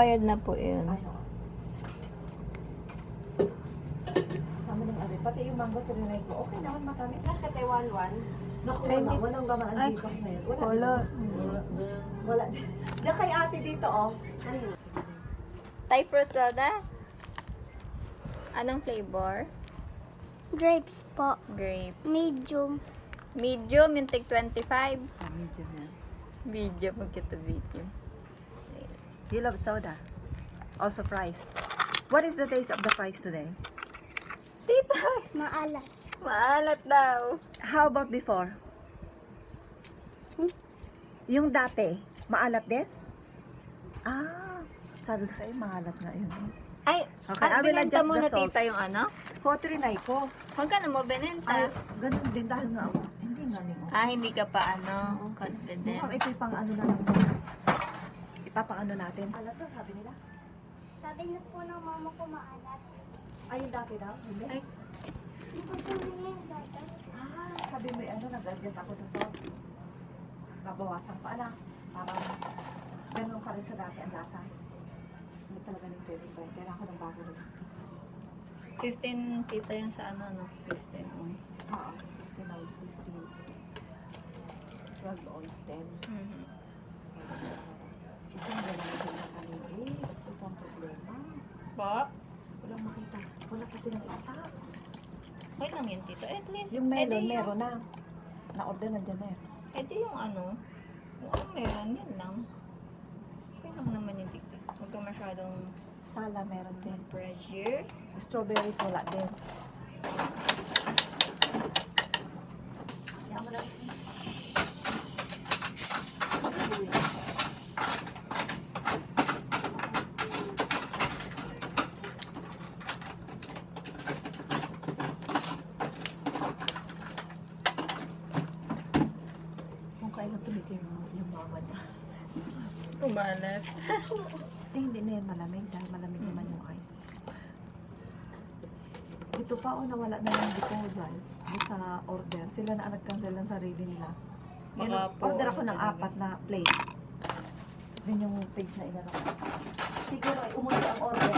bayad na po yun. Ay, oo. Tama ng ari. Pati yung mango trinay ko. Okay naman matami. Cash ka tayo 1-1. Naku, wala. Walang gaman ang Gcash ngayon. Wala. Wala. Diyan kay ate dito, oh. Thai fruit soda? Anong flavor? Grapes po. Grape. Medium. Medium, yung tig 25. Medium yan. Medium, magkita-medium. You love soda? Also fries. What is the taste of the fries today? Tita, Maalat. maalat daw. How about before? Yung dati, maalat din? Ah, sabi ko sa'yo, maalat na yun. Ay, Okay, I will binenta adjust mo the na salt. tita yung ano? Hotrinay ko. Huwag ka na mo binenta. Ay, ganun din dahil nga ako. Hindi nga nimo. Hindi ka pa confident. Mukhang ito yung pang ano na lang. Ipapang ano natin. Alat daw, sabi nila. Sabi na po ng mama ko maalat. Ay, yung dati daw? Hindi. Ay. Hindi ko siya ngayon dati. Ah, sabi mo ano, nag-adjust ako sa salt. Babawasan pa na. Parang ganun pa rin sa dati ang lasa. Hindi talaga nang pwede pa. Kailangan ko ng bago recipe. 15 tita yung sa ano, no? 16 ounce. Oo, 16 ounce, 15. 12 ounce, 10. Mhm. Ito ang gano'n din na kami. Ito po ang problema. Po? Walang makita. Wala kasi ng stock. Okay lang yun, tito. At least, Yung melon, edi meron na. Na-order nandiyan na eh. Edi yung ano, yung meron, yun lang. Okay lang naman yung tita. Huwag ka masyadong Sala, meron din. pressure. Strawberries, wala din. Yan mo lang. Kung kailan tumitin yung mama niya. Kumalat. Hindi na yan malamig dahil malamig naman yung ice. Ito pa o nawala na lang dito dahil sa order. Sila na nag-cancel ng sarili nila. Yan, Baka po, order ako ano ng talaga. 4 na plate. Din yung page na inano. Siguro ay umuwi ang order.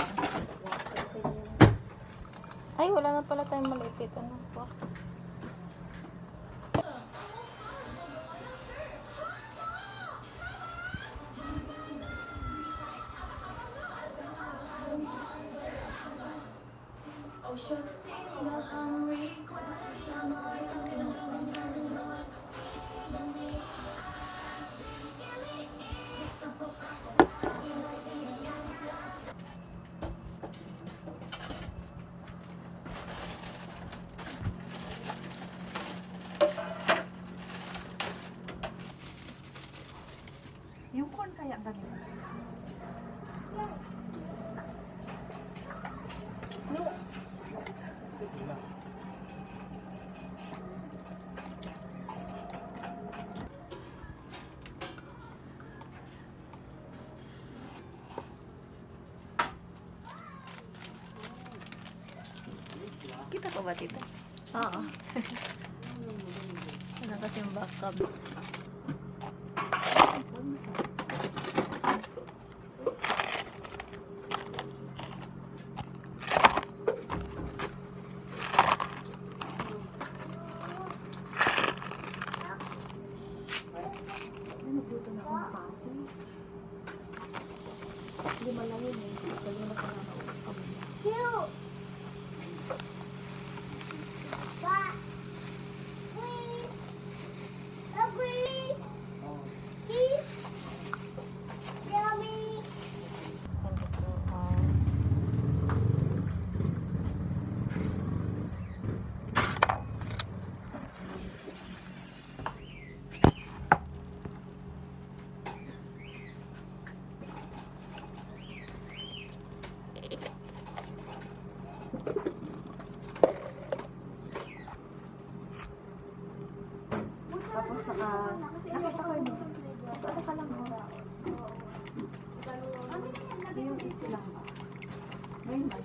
Ay, wala na pala tayong maliit dito. Ano po? Yung corn kaya ang ganito. Kita ko ba, tita? Oo. Ano kasi yung backup? Ay, nagluto na ako ng pati. Lima lang yun eh. Kalima ka na ako. Two. Ba. Wait. Agree. Cheese. Yummy. Tapos nakita ko yun. So, ano ka lang, oh. Yung easy lang ba? Ngayon ba?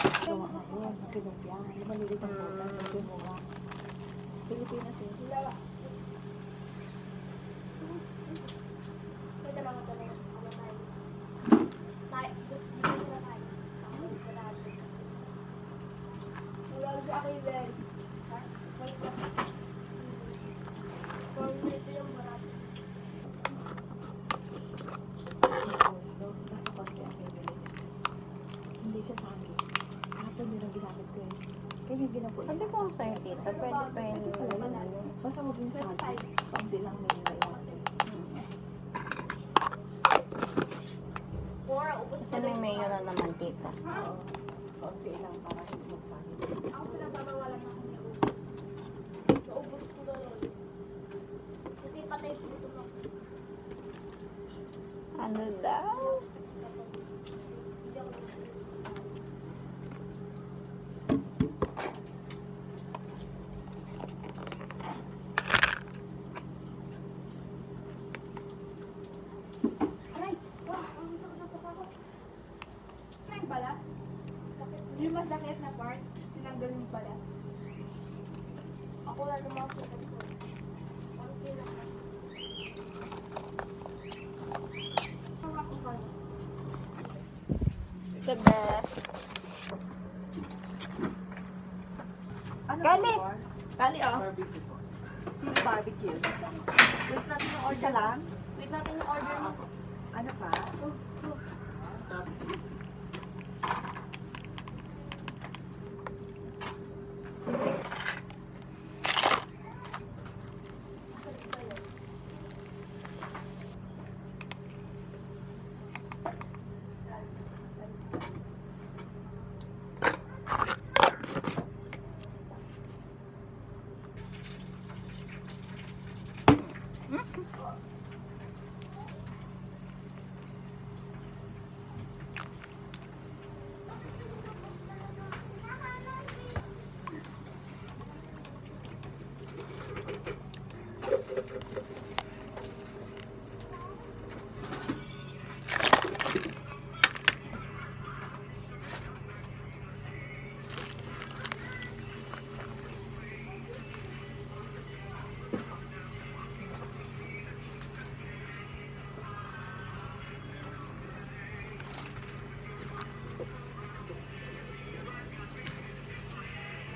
Gawa ngayon, makinumpya. Lumalilit ang bola, kasi mura. Pilipinas eh. Pwede lang ito na yung kamatay. Tayo, dito na tayo. Ako, grabe. Grabe ako yung guys. Wait lang. 4 minutes yung marami. Tapos, no, basta konti ang bibilis. Hindi siya sa akin. Kahapon yun ang ginamit ko eh. Kaya yung ginamit ko Sabi ko sa'yo, tita, pwede pa yun. Ano. basta huwag yung sabi. Kaunti lang may nilaiwan eh. Kasi may mayo na naman, tita. Oo. Kaunti lang para hindi magsabi. Ako pinababawalan ako niya. So, ubus ko na yun. Kasi patay ko ito mo. Ano daw? Aray! Wah! Ang sakit na po ako. Aray pala? Yung masakit na part, tinanggal mo pala. Ako lang naman ako sakit ko. Konti lang. Ako pa. The best. Ano Kali. po, Cor? Kali, oh. Chili barbecue. Wait natin yung Isa lang? Wait natin yung order mo. Ano pa?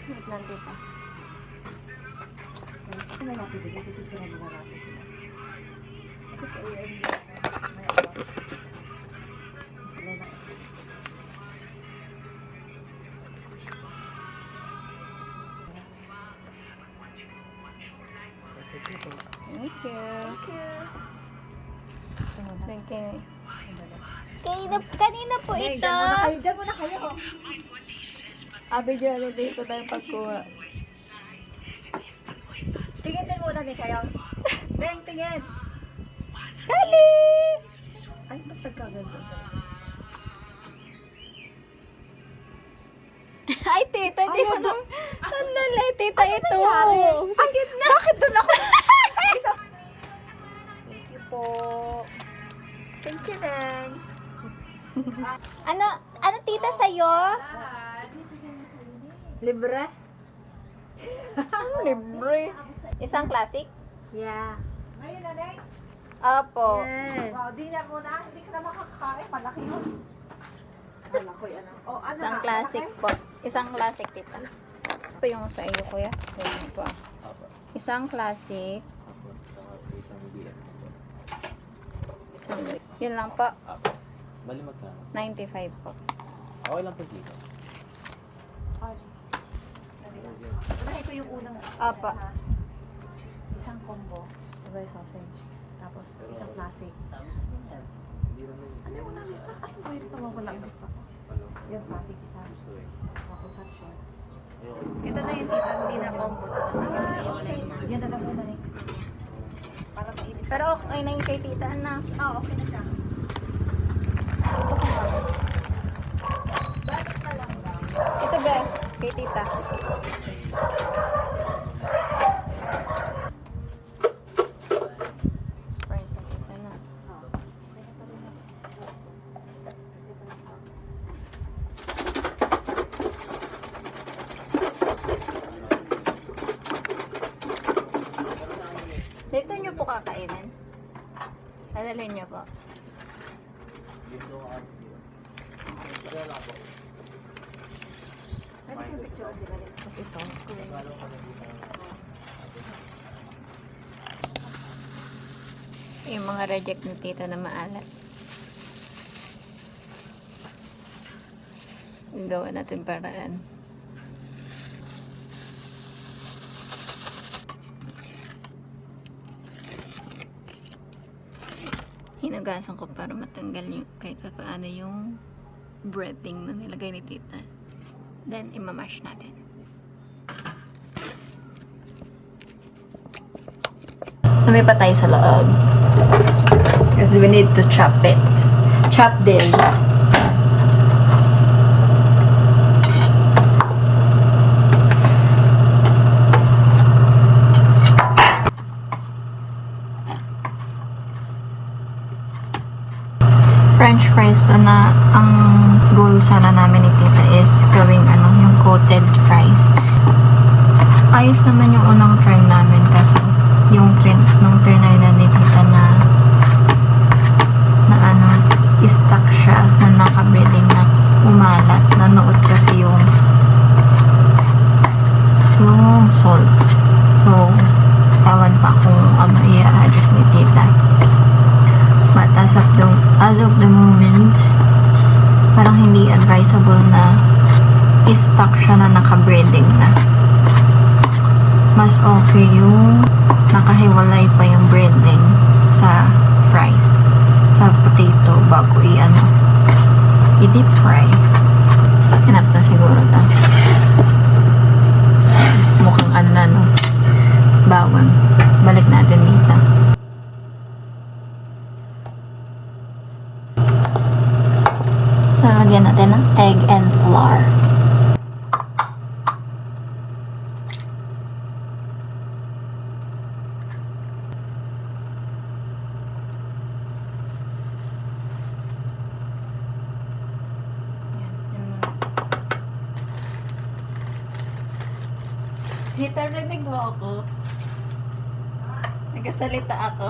Wait lang, tita. Ano na natin bigyan? Pipicturean muna natin sila. Ito po yung may ano. Sila na. Thank you. Thank you. Kanina po Hey, ito. dyan muna kayo. Abi dyan, dito tayo pagkuha. Tingin din muna ni kayo. Tingin. Kali! Ay, ba't nagkaganto? Ay, tita, di Ayaw mo na. Sandali, tita, ito. nangyari? Sakit na. Bakit doon ako? Thank you po. Thank you, Neng. Ano tita sa'yo? Libre? Libre. Isang classic? Yeah. Ngayon na, Neng. Opo. Yes. Wow, di na muna. Hindi ka na makakakain. Malaki yun. Malaki ano. Oh, ano Isang nga, classic malaki? po. Isang classic, tita. Ito yung sa iyo, kuya. Yan po. Isang classic. Isang, yun lang po. Bali magkano? 95 po. Okay lang po dito. Ay. Ano, ito yung unang. Apa. Ha? Isang combo. Diba sausage. Tapos isang classic. Hindi naman. Ano yung unang lista? Ay, wait. Nawawala ang lista ko. Ano? Yung classic isa. Gusto eh. Tapos hot short. Ayoko. Ito na yung tita. Hindi na combo to kasi Okay. Yan na lang muna, Neng. Para mainit. pero okay na yung kay tita na. Ah, okay na siya. Ito guys, kay tita. Friends sa tita na. Ah. Ito rin na. Ito rin pa. kakainin? Alalin niyo po. Dito ang art view. Kaya lang po. Pwede ko picture sila rin. Tapos ito. Lalo ka na dito. Yung mga reject ni tita na maalat. Gawa natin paraan. Hinugasan ko para matanggal yung kahit pa paano yung breading na nilagay ni tita. Then, imamash natin. Lumipat tayo sa loob. Because we need to chop it. Chop this. French fries to na ang goal sana namin ni tita is gawing yung coated fries. Ayos naman yung unang try namin kaso yung nung trinay na ni tita na stuck siya na naka-breading na umalat. Nanood kasi yung salt. So, ewan pa kung i-adjust ni tita. But as of the moment, parang hindi advisable na i-stuck siya na naka-breading na. Mas okay yung nakahiwalay pa yung breading sa fries, sa potato bago i-deep fry. Enough na siguro ta. Mukhang bawang. Balik natin dito. So, lagyan natin ng egg and flour. Tita, rinig mo ako? Nagkasalita ako.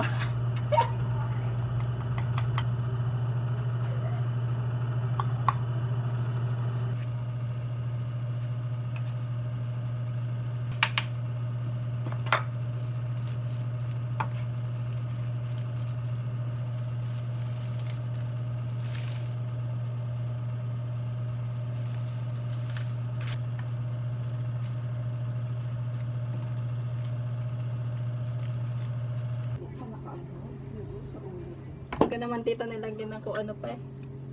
Huwag ka naman tita nilagyan ng kung ano pa eh.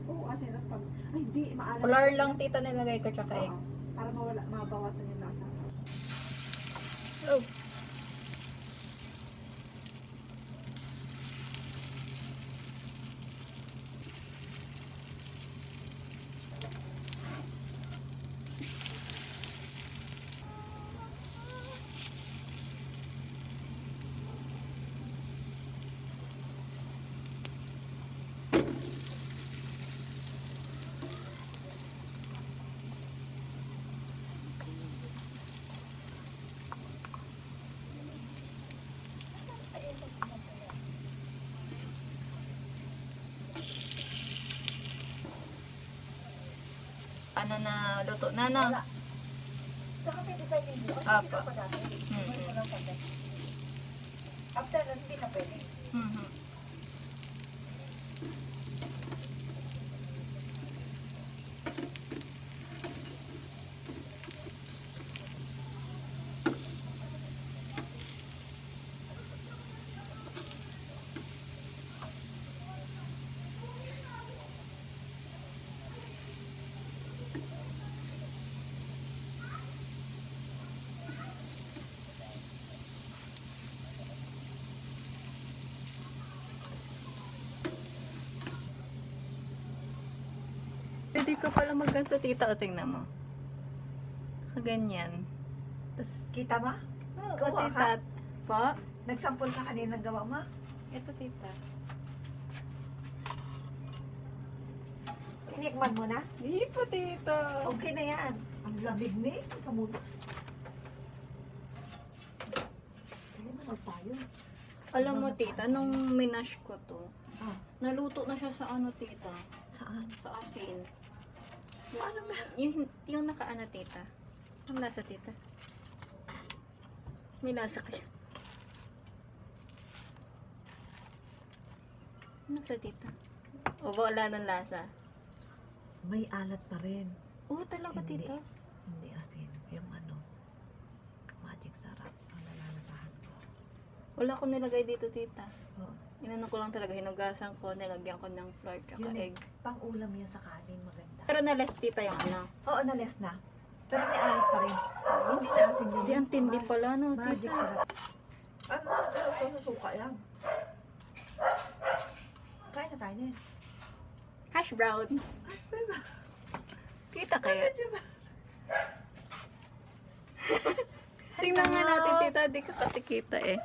Oo, kasi pag... Ay, hindi. Maalat. Flour lang tita nilagay ko tsaka egg. Oo, para mabawasan yung lasa. Oh. Ano na luto na no? Saka pwede pa hindi. Apa. After nun, hindi na pwede. Pwede ka pala magganto tita o tingnan mo. Kaganyan. Tapos, Kita mo? oo Gawa tita. Po? Nagsampol ka kanina ng gawa mo? Ito tita. Tinikman mo na? Hindi po tita. Okay na yan. Ang lamig ni. Kamuna. Kaya manood tayo. Alam mo, tita, nung minash ko to, Ah, naluto na siya sa ano, tita? saan? Sa asin. Paano ba? Yung nakaano, tita? Ang lasa, tita? May lasa kaya? Ano sa tita? O ba wala ng lasa? May alat pa rin. Oo, talaga, Hindi. tita. Hindi asin. Yung ano, magic sarap ang nalalasahan ko. Wala ko nilagay dito, tita. Oh, Inano ko lang talaga, hinugasan ko, nilagyan ko ng flour tsaka yun eh. egg. Pang-ulam yan sa kanin, maganda. Pero nalas, tita, yung ano. Oo, nales na. Pero may alat pa rin. Hindi na asin din. Di, ang tindi pala, no, Magic tita. sarap. Ano na, pero sa suka yan. Kain na tayo na yan. Hash brown. Tita kaya? Tingnan nga natin, tita. Di ka kasi kita eh.